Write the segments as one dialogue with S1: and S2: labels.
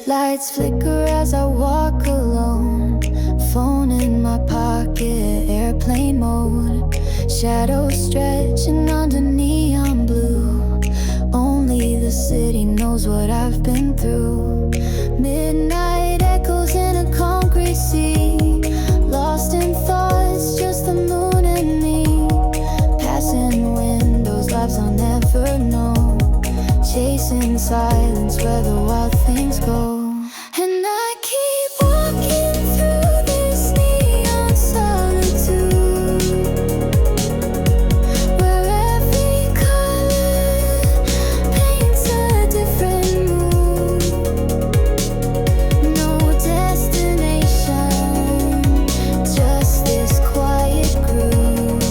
S1: Lights flicker as I walk alone. Phone in my pocket, airplane mode. Shadows stretching under neon blue. Only the city knows what I've been through. Midnight echoes in a concrete sea. Lost in thoughts, just the moon and me. Passing windows, lives I'll never know. Chasing silence where the wild things go. And I keep walking through this neon solitude, where every color paints a different mood. No destination, just this quiet groove.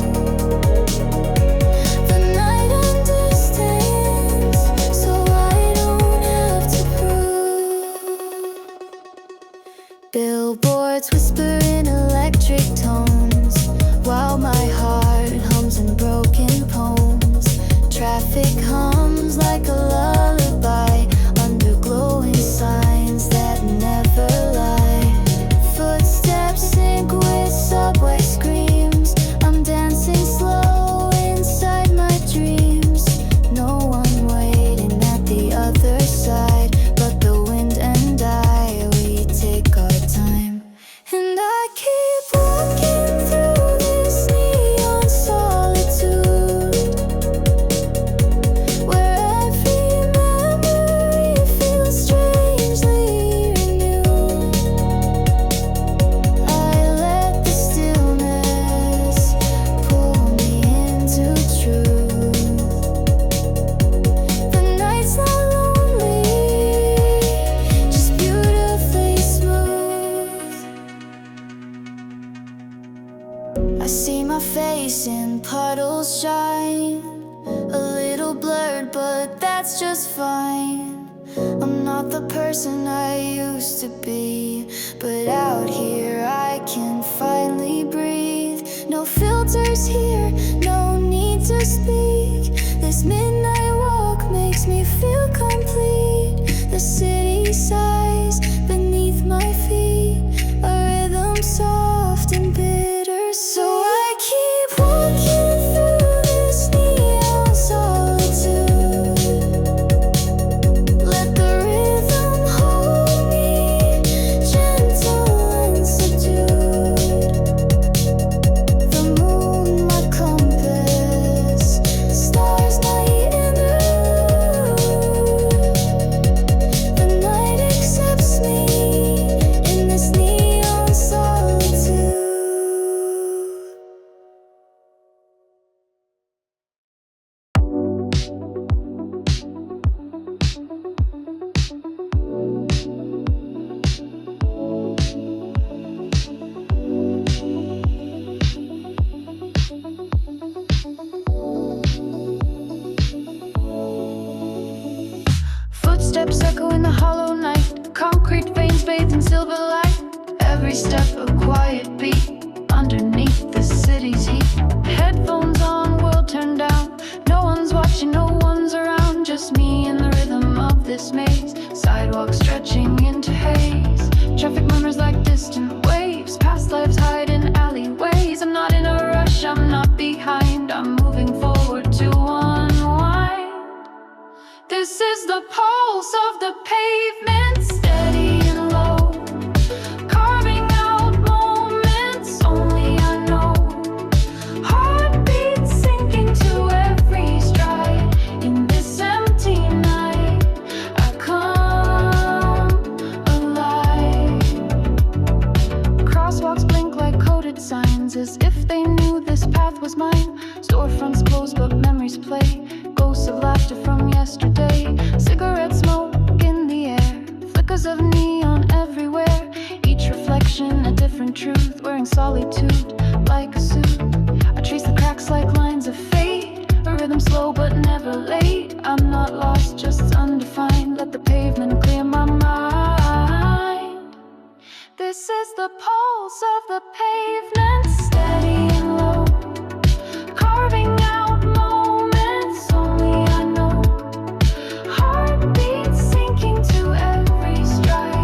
S1: The night understands, so I don't have to prove. Billboards whisper in electric tones, while my heart hums in broken poems. Traffic hums like a lullaby under glowing signs that never lie. Footsteps sync with subway screams. I'm dancing slow inside my dreams. No one waiting at the other side, but the wind and I, we take our time. And I keep walking through this neon solitude, where every memory feels strangely renewed. I let the stillness pull me into truth. The night's not lonely, just beautifully smooth. I see my face in puddles shine, a little blurred, but that's just fine. I'm not the person I used to be, but out here I can finally breathe. No filters here, no need to speak. This midnight walk makes me feel complete. The city sighs beneath my feet, a rhythm soft and bitter. So I keep walking through this neon solitude. Let the rhythm hold me, gentle and subdued. The moon, my compass, stars, my interlude. The night accepts me in this neon solitude. Footsteps echo in the hollow night. Concrete veins bathed in silver light. Every step a quiet beat underneath the city's heat. Headphones on, world turned down. No one's watching, no one's around. Just me and the rhythm of this maze. Sidewalk stretching into haze. Traffic murmurs like distant waves. Past lives hide in alleyways. I'm not in a rush, I'm not behind. I'm moving forward to unwind. This is the pulse of the pavement, steady and low, carving out moments only I know. Heartbeats sinking to every stride. In this empty night, I come alive. Crosswalks blink like coded signs, as if they knew this path was mine. Storefronts close, but memories play. Ghosts of laughter from yesterday. Cigarette smoke in the air. Flickers of neon everywhere. Each reflection a different truth. Wearing solitude like a suit. I trace the cracks like lines of fate. A rhythm slow but never late. I'm not lost, just undefined. Let the pavement clear my mind. This is the pulse of the pavement, steady and low, carving out moments only I know. Heartbeats sinking to every stride.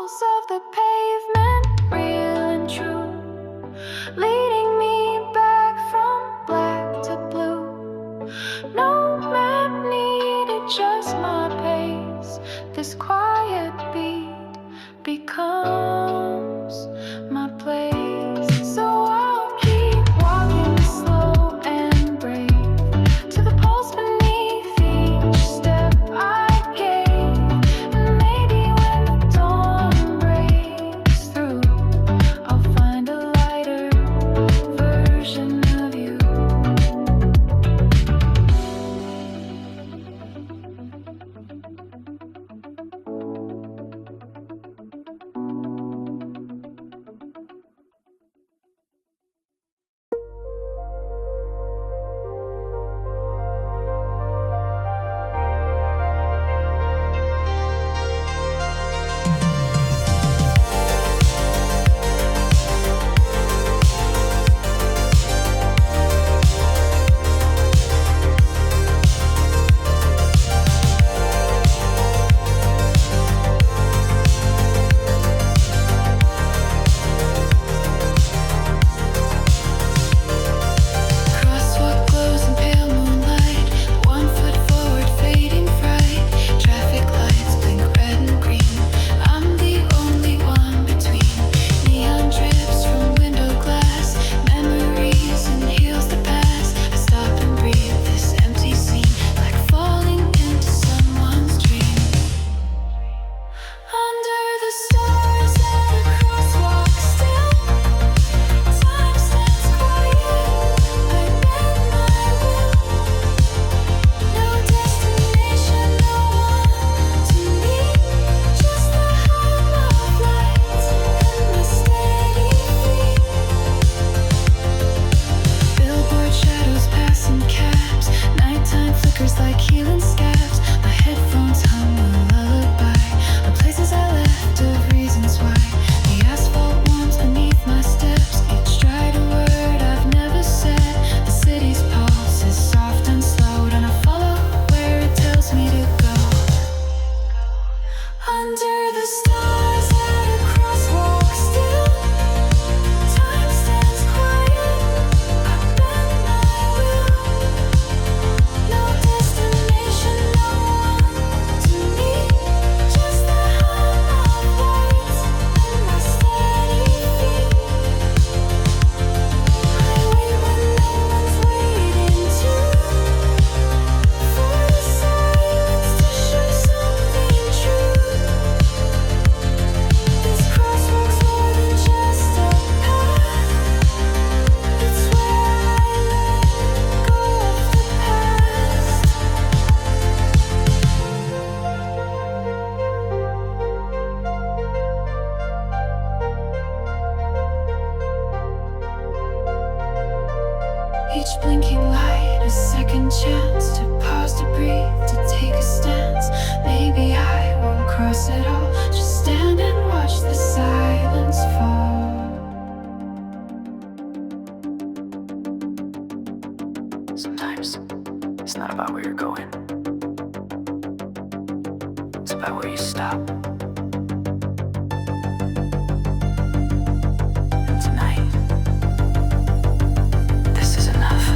S1: walls of the pavement, real and true, leading me back from black to blue. No map needed, just my pace. This quiet beat becomes my place. So I'll keep walking slow and brave to the pulse beneath each step I gave. And maybe when the dawn breaks through, I'll find a lighter version of you. Crosswalk glows in pale moonlight, 1 foot forward, fading fright. Traffic lights blink red and green. I'm the only one between. Neon drips from window glass, memories and heels that pass. I stop and breathe this empty scene, like falling into someone's dream. Under the stars at a crosswalk still, time stands quiet. I bend my will. No destination, no one to meet. Just the hum of lights and my steady feet. Billboard shadows passing cabs. Nighttime flickers like healing scabs. My headphones hum a lullaby of places I left, of reasons why. The asphalt warms beneath my steps. Each stride a word I've never said. The city's pulse is soft and slow, and I follow where it tells me to go. Under the stars at a crosswalk still, time stands quiet. I bend my will. No destination, no one to meet. Just the hum of lights and my steady feet. I wait when no one's waiting too, for the silence to show something true. This crosswalk's more than just a path. It's where I let go of the past. Each blinking light a second chance to pause, to breathe, to take a stance. Maybe I won't cross it all, just stand and watch the silence fall.
S2: Sometimes it's not about where you're going, it's about where you stop. And tonight, this is enough.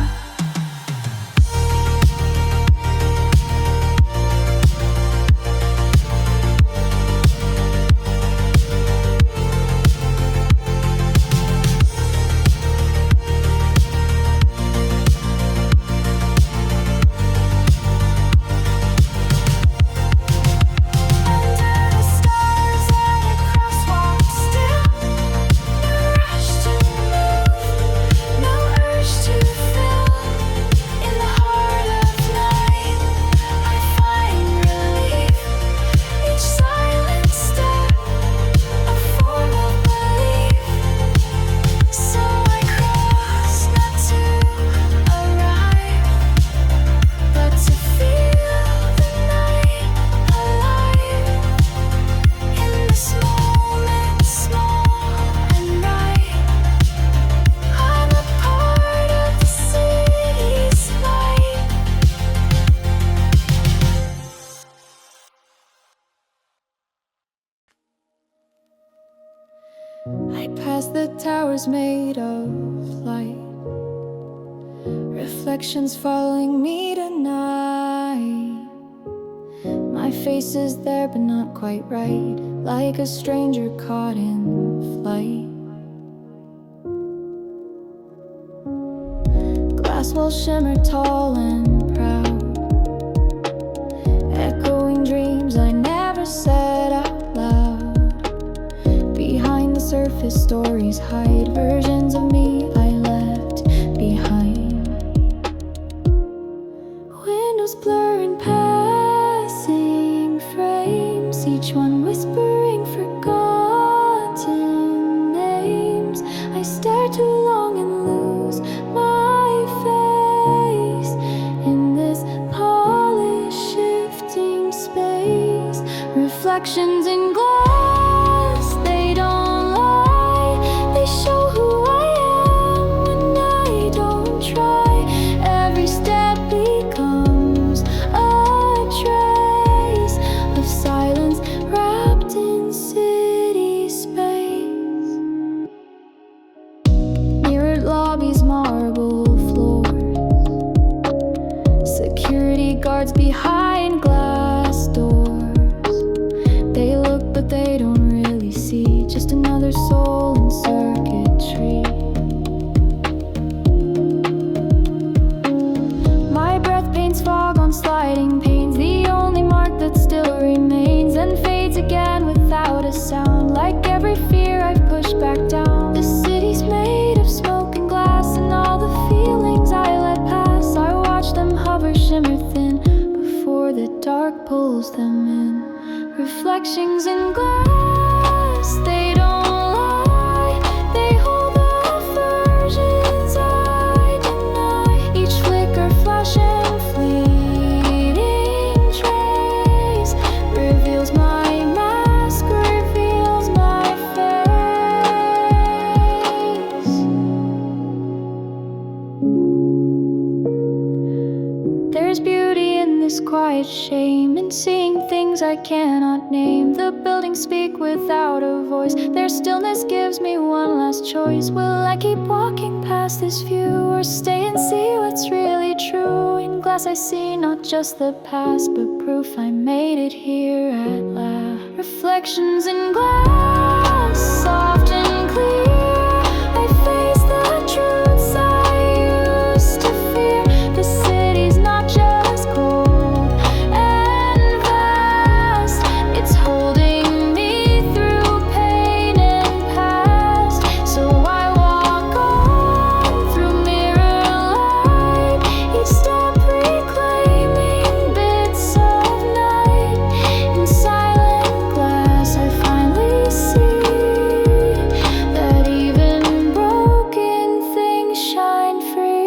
S1: I pass the towers made of light, reflections following me tonight. My face is there but not quite right, like a stranger caught in flight. Glass walls shimmer tall and proud, echoing dreams I never said out loud. Behind the surface stories hide versions of me I left behind. Windows blur in passing frames, each one whispering forgotten names. I stare too long and lose my face in this polished shifting space. Reflections in glass, they don't lie. They show who I am when I don't try. Every step becomes a trace of silence wrapped in city space. Mirrored lobbies, marble floors, security guards behind glass doors. They look but they don't really see, just another soul in circuitry. My breath paints fog on sliding panes, the only mark that still remains, and fades again without a sound, like every fear I've pushed back down. The city's made of smoke and glass, and all the feelings I let pass, I watch them hover, shimmer thin, before the dark pulls them in. Reflections in glass, they don't lie. They hold the versions I deny. Each flicker, flash, and fleeting trace reveals my mask, reveals my face. There's beauty in this quiet shame, in seeing things I cannot name. The buildings speak without a voice, their stillness gives me one last choice. Will I keep walking past this view, or stay and see what's really true? In glass I see not just the past, but proof I made it here at last. Reflections in glass, soft and clear, I face the truths I used to fear. The city's not just cold and vast, it's holding me through pain and past. So I walk on through mirror light, each step reclaiming bits of night. In silent glass I finally see that even broken things shine free.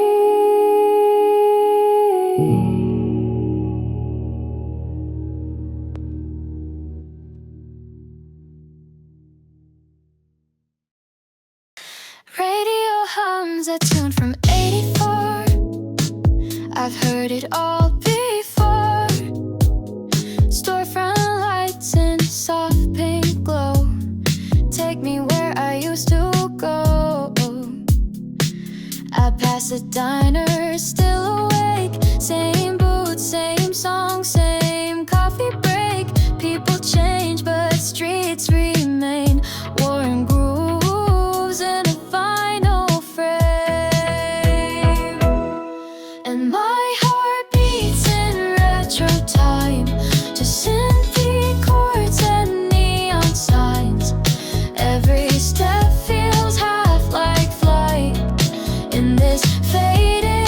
S1: Radio hums a tune from '84. I've heard it all before. Storefront lights in soft pink glow take me where I used to go. I pass a diner, still awake. Same boots, same song, same coffee break. People change, but streets remain. Worn grooves in a vinyl frame, and my heart beats in retro time to synth chords and neon signs. Every step feels half like flight in this faded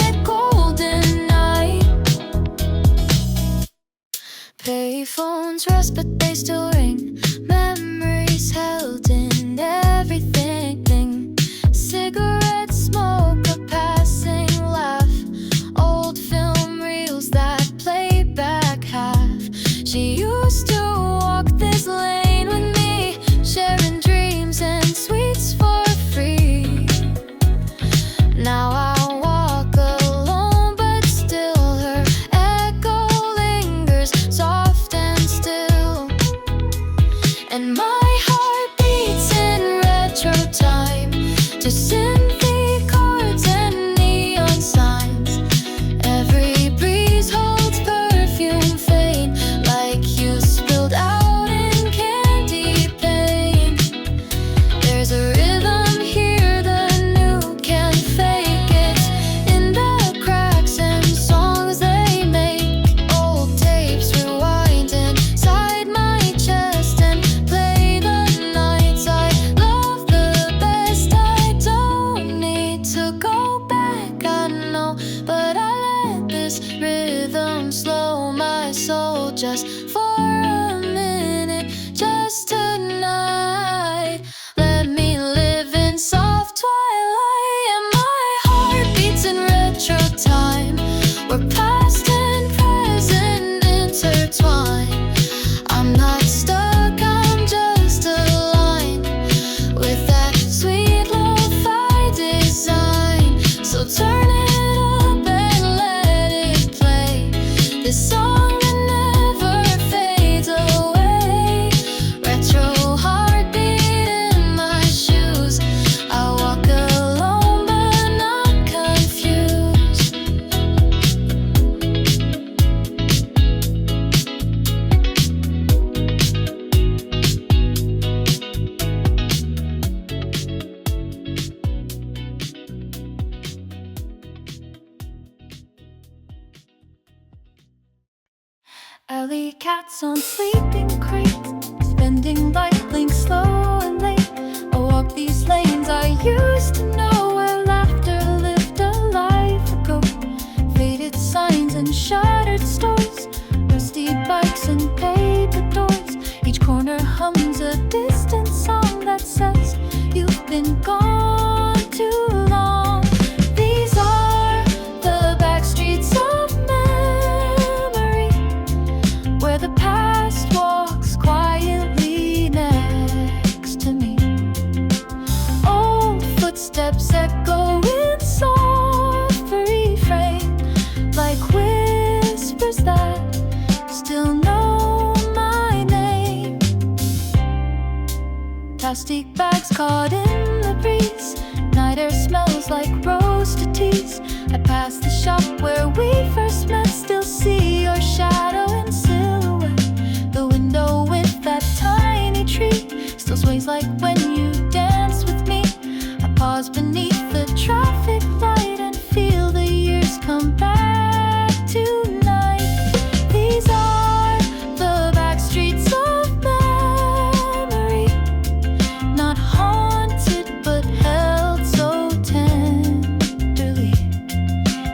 S1: Alley cats on sleeping crates, spending light blinks slow and late. I walk these lanes I used to know, where laughter lived a life ago. Faded signs and shattered stores, rusty bikes and paper doors. Each corner hums a distant song that says you've been gone too long. These are the backstreets of memory, where the past walks quietly next to me. Old footsteps echo in soft refrain, like whispers that still know my name. Plastic bags caught in the breeze, night air smells like roasted teas. I pass the shop where we first met, still see your shadow in silhouette. The window with that tiny tree still sways like when you dance with me. I pause beneath the traffic light and feel the years come back tonight. These are the back streets of memory, not haunted but held so tenderly.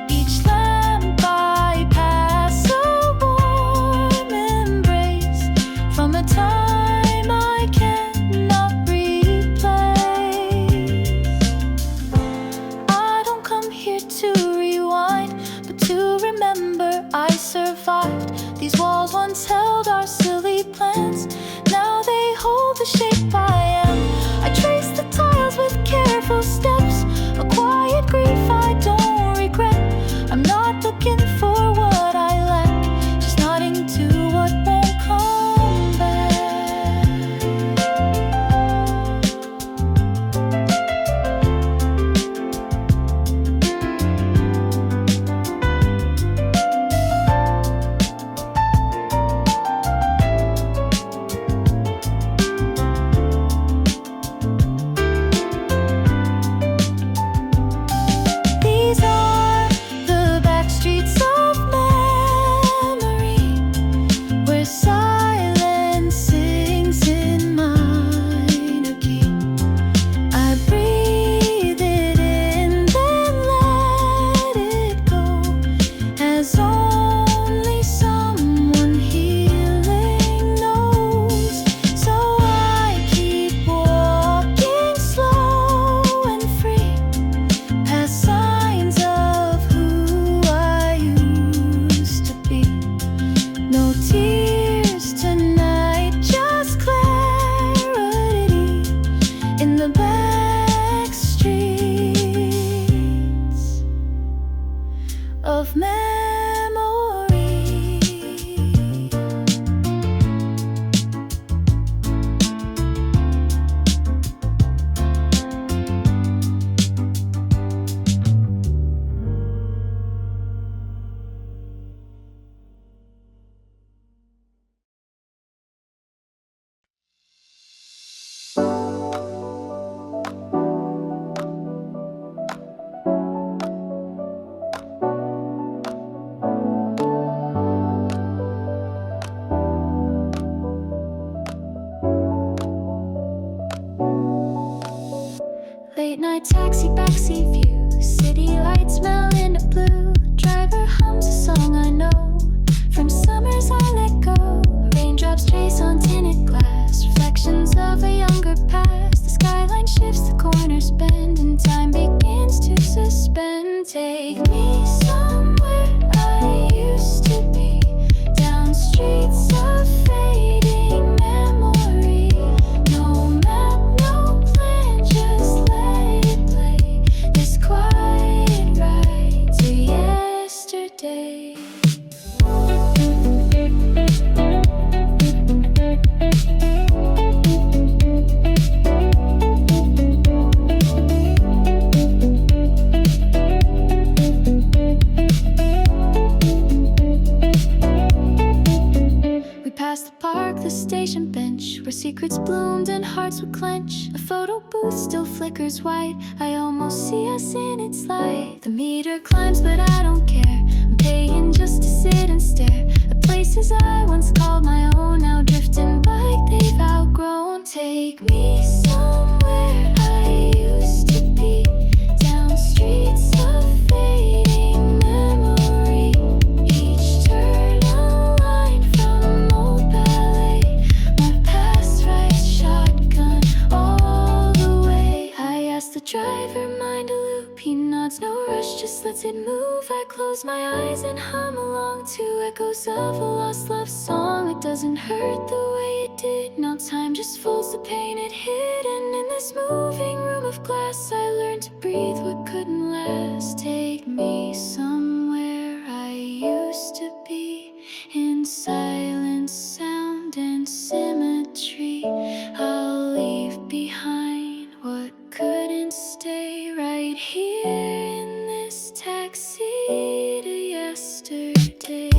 S1: Each lamp I pass a warm embrace from a time I cannot replace. I don't come here to rewind, but to remember I survived. These walls once held our silly plans, now they hold the shape I am. I trace the tiles with careful steps, a quiet grief I don't regret. I'm not looking for what I lack, just nodding to what won't come back. These are the back streets of memory, where silence sings in minor key. I breathe it in, then let it go, as only someone healing knows. So I keep walking slow and free, past signs of who I used to be. No tears tonight, just clarity in the back streets of memory. Late night taxi, backseat view, city lights smell in the blue. Driver hums a song I know from summers I let go. Raindrops trace on tinted glass, reflections of a younger past. The skyline shifts, the corners bend, and time begins to suspend. Take me somewhere I used to be, down streets of fading memory. No map, no plan, just let it play. This quiet ride to yesterday. The station bench where secrets bloomed and hearts would clench. A photo booth still flickers white, I almost see us in its light. The meter climbs but I don't care, I'm paying just to sit and stare. A places I once called my own, now drifting like they've outgrown. Take me somewhere I used to be, down streets of fading memory. Each turn a line from an old ballet. My past rides shotgun all the way. I ask the driver, mind a loop, he nods, no rush, just lets it move. I close my eyes and hum along to echoes of a lost love song. It doesn't hurt the way it did, now time just folds the pain it hid. And in this moving room of glass I learned to breathe what couldn't last. Take me somewhere I used to be, in silence, sound and symmetry. I'll leave behind what couldn't stay, right here in this taxi to yesterday.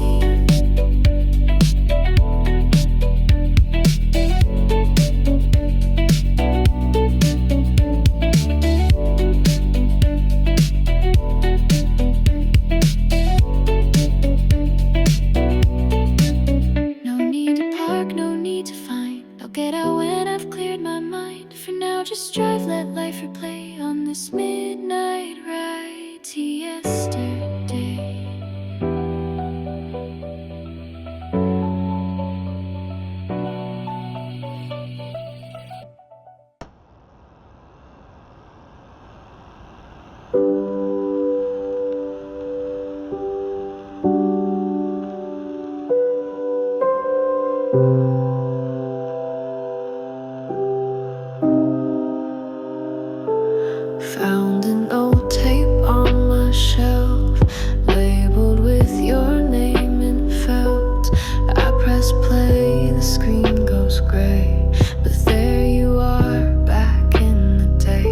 S1: No need to park, no need to find. I'll get out when I've cleared my mind. For now, just drive, let life replay on this midnight ride to yesterday. Found an old tape on my shelf, labeled with your name in felt. I press play, the screen goes gray, but there you are, back in the day.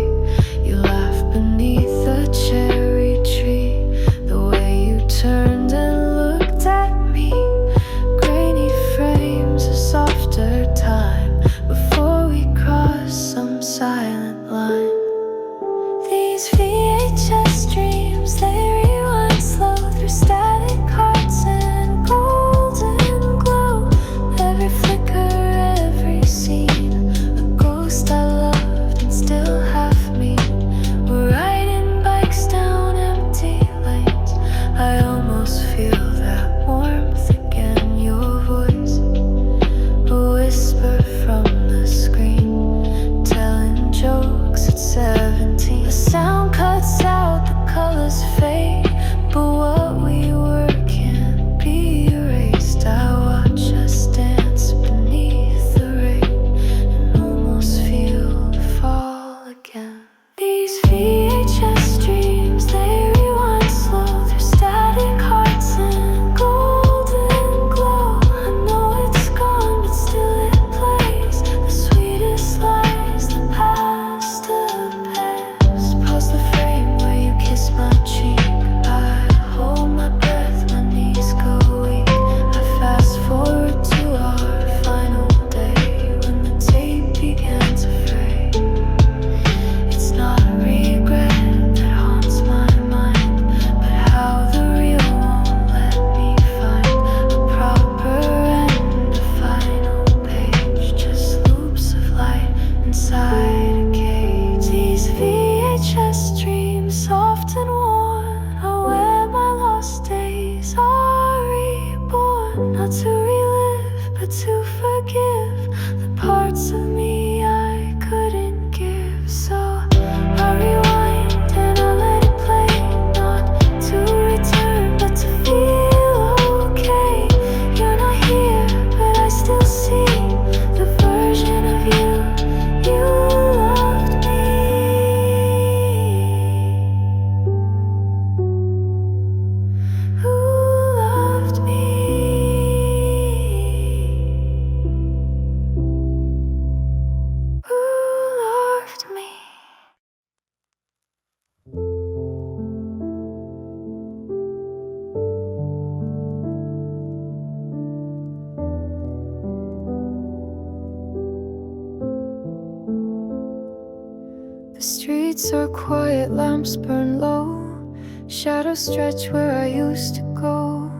S1: You laughed beneath the cherry tree, the way you turned and looked at me. Grainy frames, a softer time, before we cross some silent line. These VHS dreams, they rewind slow through static hearts and golden glow. Every flicker, every scene, a ghost I loved and still half me. We're riding bikes down empty lanes. I almost feel that warmth again, your voice, a whisper from the screen, telling jokes at 17. The sound cuts out, the colors fade, but what we were can't be erased. I watch us dance beneath the rain and almost feel the fall again. These VHS dreams, they rewind slow through static hearts and golden glow. I know it's gone, but still it plays the sweetest lies, the past, the past. Pause the frame where you kiss my cheek. I hold my breath, my knees go weak. I fast forward to our final day, when the tape began to fray. It's not regret that haunts my mind, but how the real won't let me find a proper end, a final page, just loops of light inside a cage. These VHS dreams, soft and worn, are where my lost days are reborn. Not to relive, but to forgive the parts of me I couldn't give. So I rewind and I let it play, not to return, but to feel okay. You're not here, but I still see the version of you loved me. Who loved me? Who loved me? The streets are quiet, lamps burn low, shadows stretch where I used to go.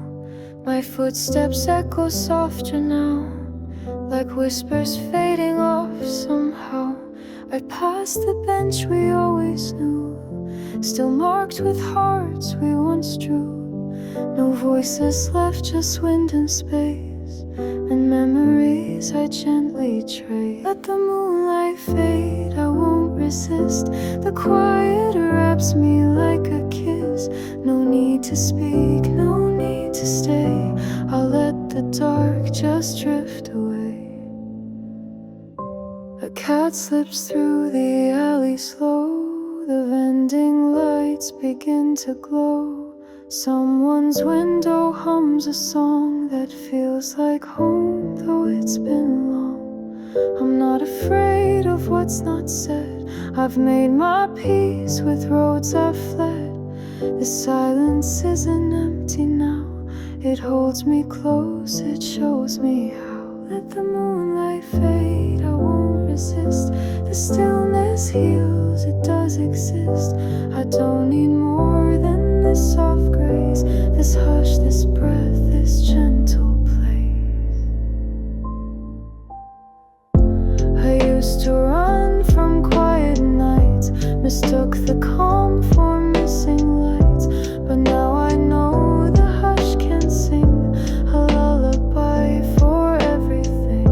S1: My footsteps echo softer now, like whispers fading off somehow. I pass the bench we always knew, still marked with hearts we once drew. No voices left, just wind and space, and memories I gently trace. Let the moonlight fade, I won't resist. The quiet wraps me like a kiss. No need to speak, no need to stay. I'll let the dark just drift away. A cat slips through the alley slow. The vending lights begin to glow. Someone's window hums a song that feels like home, though it's been long. I'm not afraid of what's not said. I've made my peace with roads I've fled. The silence isn't empty now. It holds me close, it shows me how. Let the moonlight fade, I won't resist. The stillness heals, it does exist. I don't need more than this soft grace, this hush, this breath, this gentle place. I used to run from quiet nights, mistook the calm for missing lights. But now I know the hush can sing a lullaby for everything.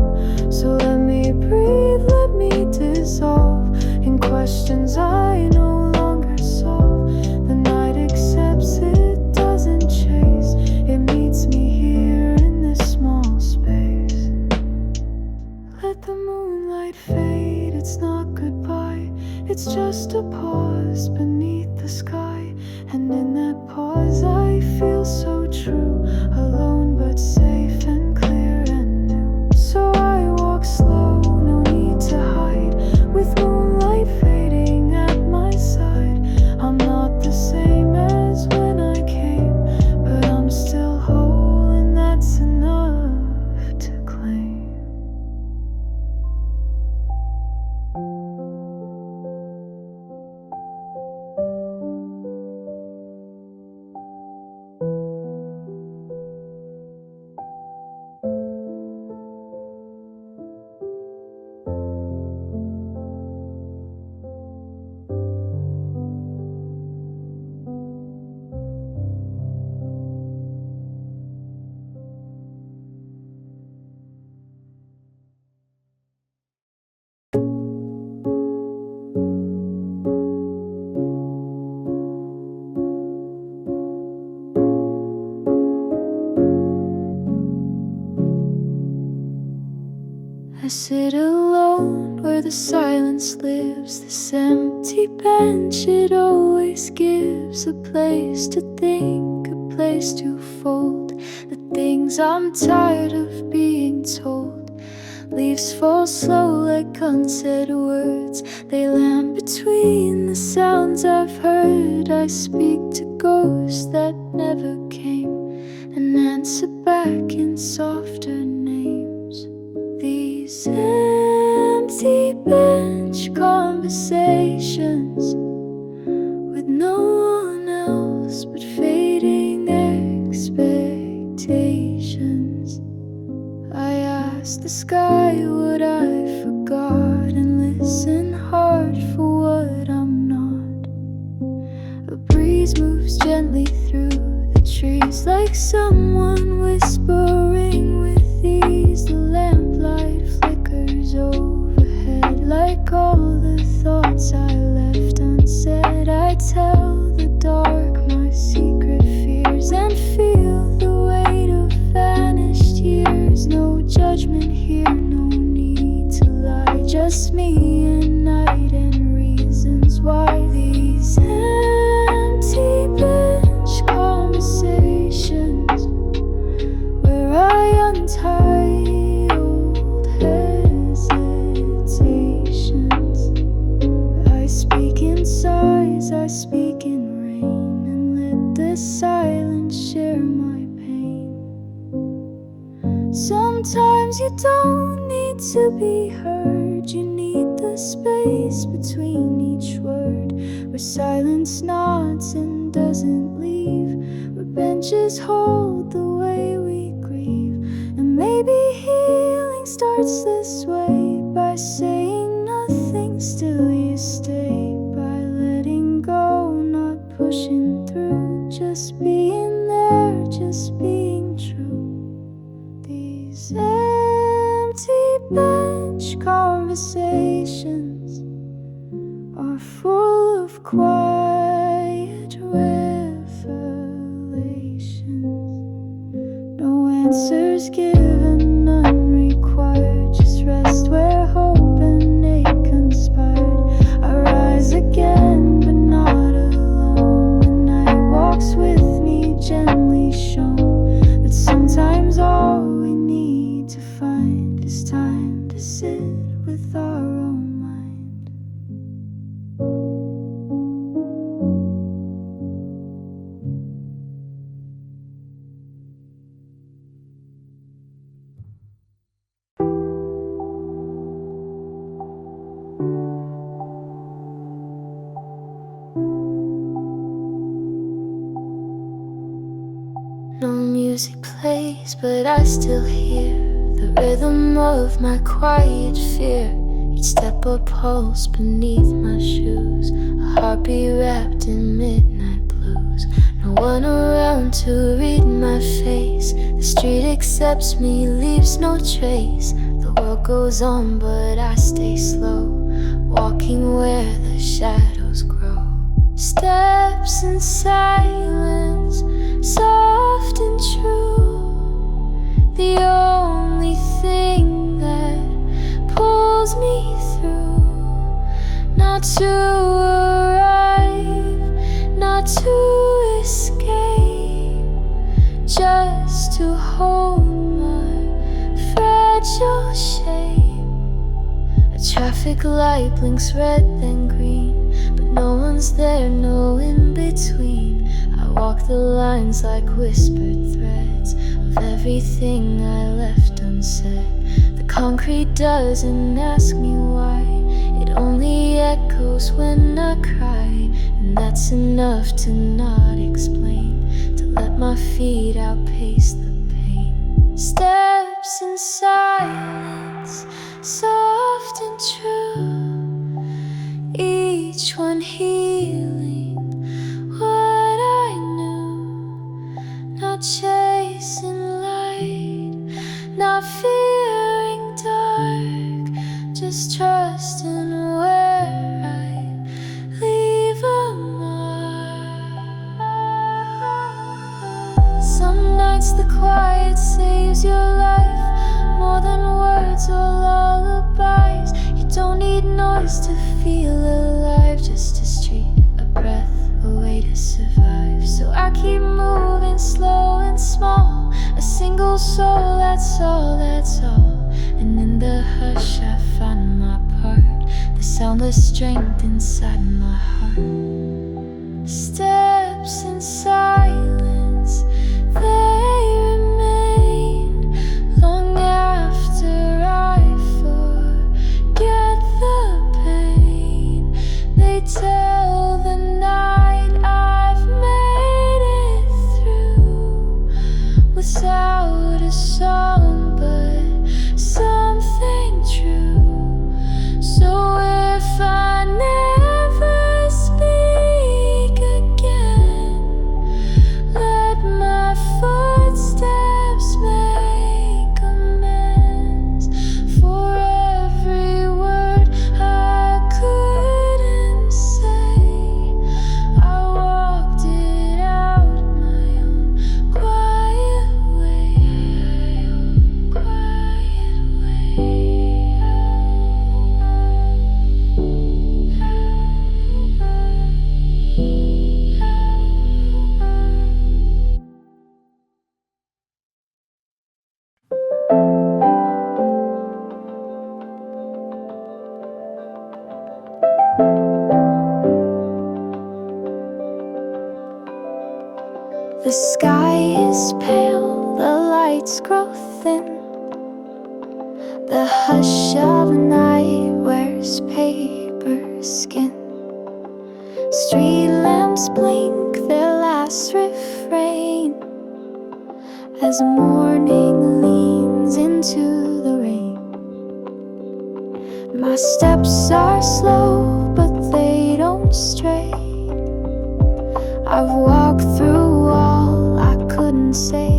S1: So let me breathe, let me dissolve in questions I no longer solve. The night accepts, it doesn't chase. It meets me here in this small space. Let the moonlight fade, it's not goodbye. It's just a pause beneath the sky. And in that pause I feel so true, alone but safe and clear and new. So I walk slow, no need to hide, with moonlight fading at my side. I'm not the same as when I came, but I'm still whole, and that's enough to claim. I sit alone where the silence lives. This empty bench, it always gives a place to think, a place to fold the things I'm tired of being told. Leaves fall slow like unsaid words. They land between the sounds I've heard. I speak to ghosts that never came and answer back in softer names. These empty bench conversations with no one else but fading expectations. I ask the sky what I forgot and listen hard for what I'm not. A breeze moves gently through the trees like someone whispering with ease. The lamplight flickers overhead like all the thoughts I left unsaid. I tell the dark my secret fears and feel the weight of vanished years. No judgment here, no need to lie, just me and night and reasons why. These empty bench conversations where I untie old hesitations. I speak in sighs, I speak in rain, and let the silence share my pain. Sometimes you don't need to be heard, you need the space between each word, where silence nods and doesn't leave, where benches hold the way we grieve. And maybe healing starts this way, by saying nothing, still you stay. By letting go, not pushing through, just being there, just being true. These empty bench conversations are full of quiet revelations. No answers given, none required, just rest where hope and ache conspired. I rise again, but not alone. The night walks with me, gently shown that sometimes all we need to find is time to sit with our own mind. No music plays, but I still hear the rhythm of my quiet fear. Each step a pulse beneath my shoes, a heartbeat wrapped in midnight blues. No one around to read my face. The street accepts me, leaves no trace. The world goes on, but I stay slow, walking where the shadows grow. Steps in silence, soft and true. The only thing that pulls me through. Not to arrive, not to escape, just to hold my fragile shape. A traffic light blinks red then green, but no one's there, no in between. I walk the lines like whispered threads of everything I left unsaid. The concrete doesn't ask me why, it only echoes when I cry. And that's enough to not explain, to let my feet outpace the pain. Steps in silence, soft and true, each one healing what I knew. Not chasing light, not fearing dark, just trusting where I leave a mark. Some nights the quiet saves your life, more than words or lullabies. You don't need noise to feel alive, just a street, a breath, a way to survive. So I keep moving slow and small, a single soul, that's all, that's all. And in the hush I find my part, the soundless strength inside my heart. Steps in silence, they remain long after I forget the pain. They tell the night I've made it through without a song, but something true. So if I never speak again, let my footsteps make amends for every word I couldn't say. I walked it out my own quiet way, quiet way. The sky is pale, the lights grow thin. The hush of night wears paper skin. Street lamps blink their last refrain. refrain as morning leans into the rain. My steps are slow, but they don't stray. I've walked through all I couldn't say.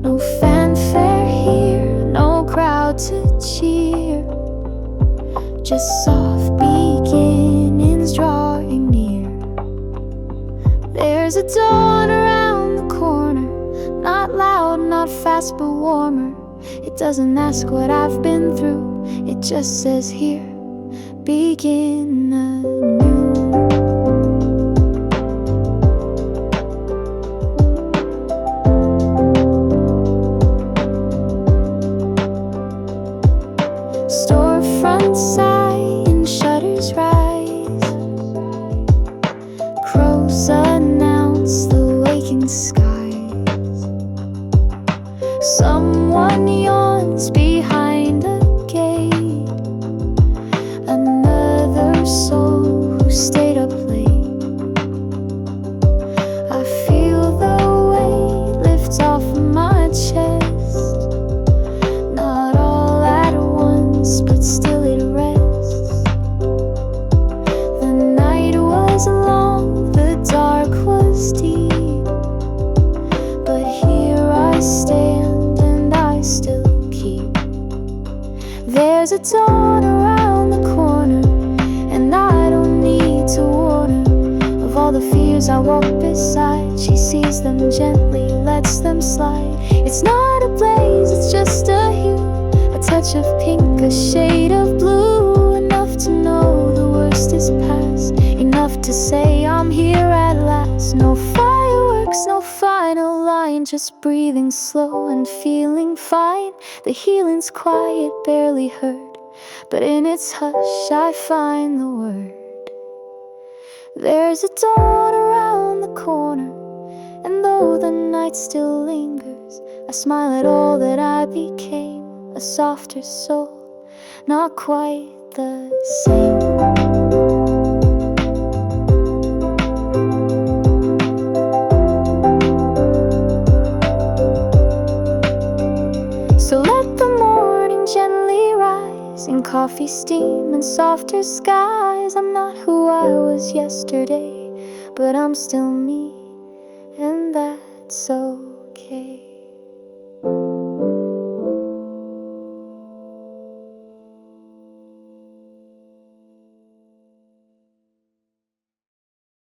S1: No fanfare here, no crowd to cheer, just soft beginnings drawing near. There's a dawn around the corner, not loud, not fast, but warmer. It doesn't ask what I've been through, it just says here, begin anew. Storefront sigh and shutters rise. Crows announce the waking skies. Someone yawns behind a gate. Another soul who stayed up late. I feel the weight lift off my chest. Not all at once, but still it rests. The night was long, the dark was deep, but here I stand and I still keep. There's a dawn around the corner, and I don't need to warn her of all the fears I walk beside. She sees them gently, lets them slide. It's not a blaze, it's just a hue, a touch of pink, a shade of blue. Enough to know the worst is past, enough to say I'm here at last. No fireworks, no final line, just breathing slow and feeling fine. The healing's quiet, barely heard, but in its hush I find the word. There's a dawn around the corner, and though the night still lingers, I smile at all that I became, a softer soul, not quite the same. So let the morning gently rise in coffee steam and softer skies. I'm not who I was yesterday, but I'm still me, and that's okay.